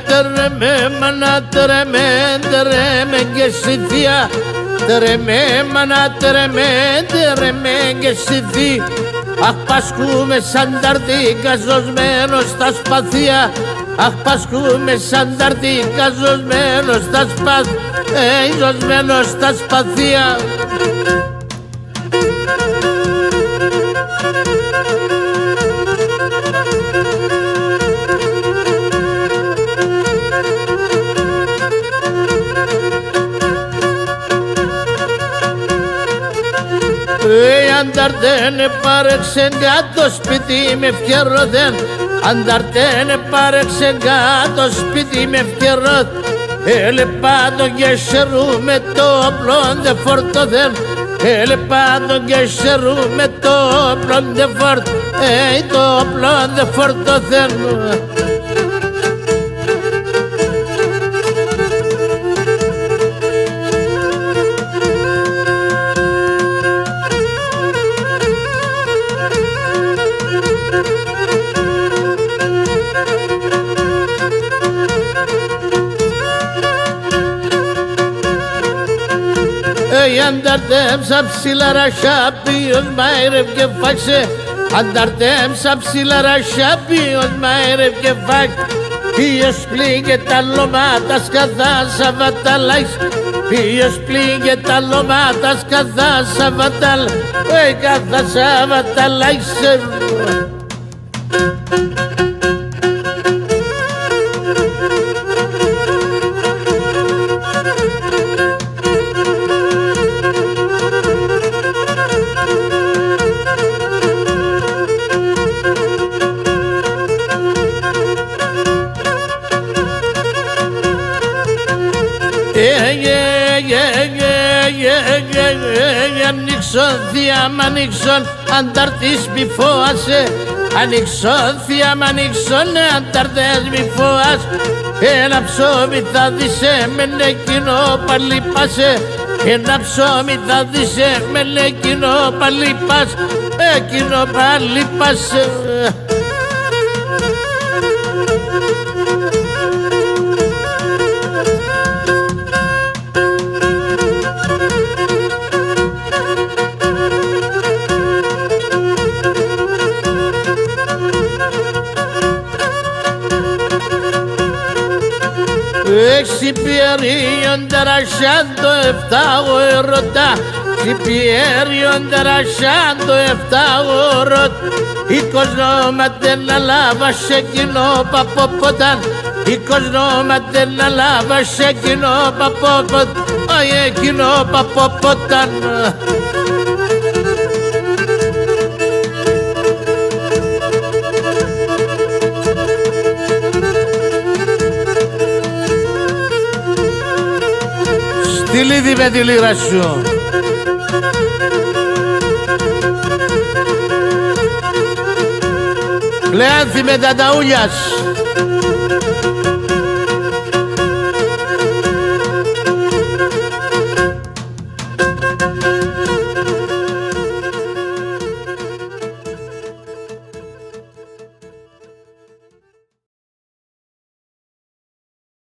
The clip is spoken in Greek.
Τρεμέ μάνα τρεμέ και στη θεία. Τρεμέ μάνα τρεμέ και στη θεία. Αχ πασκούμε σαν ταρτίκα ζωσμένος στα σπαθία. Αχ πασκούμε σαν ταρτίκα ζωσμένος στα σπαθία. Ζωσμένος στα σπαθία. Ανταρτένε πάρεξε κάτω σπίτι με ευκαιρώδεν. Ανταρτένε πάρεξε κάτω σπίτι με ευκαιρώδεν. Έλεπα τον κεσερού με το όπλο δε φορτωδεν. Έλεπα τον κεσερού με το όπλο δε φορτωδεν. Το όπλο δε φορτωδεν. Ανταρτέμψα ψηλά ρασιά ποιος μάιρευ και φάξε. Ανταρτέμψα ψηλά ρασιά ποιος μάιρευ και φάξε. Ποιος πλήγε τα λωμάτα σκαθά σαββαταλάις. Ποιος πλήγε τα λωμάτα σκαθά σαββαταλάις. Καθά σαββαταλάις. Ανοίξον θεία μ' ανοίξον, ανταρτής μη φόασε. Ανοίξον θεία μ' ανοίξον, ανταρτές μη φόας. Ένα ψώμι θα δεις μεν εκείνο πάλι πάσε. Ένα ψώμι θα δεις μεν εκείνο πάλι πας. Εκείνο πάλι πάσε. Ξυπιέριον τερασιάντο 7 ερωτά. Ξυπιέριον τερασιάντο 7 ερωτά. Οικοσνόματε να λάβασε κοινό παποποταν. Οικοσνόματε να λάβασε κοινό παποποταν. Κοινό παποποταν. Στυλίδι με τη λύρα σου. Κλεάνθη με τα ταούλιας.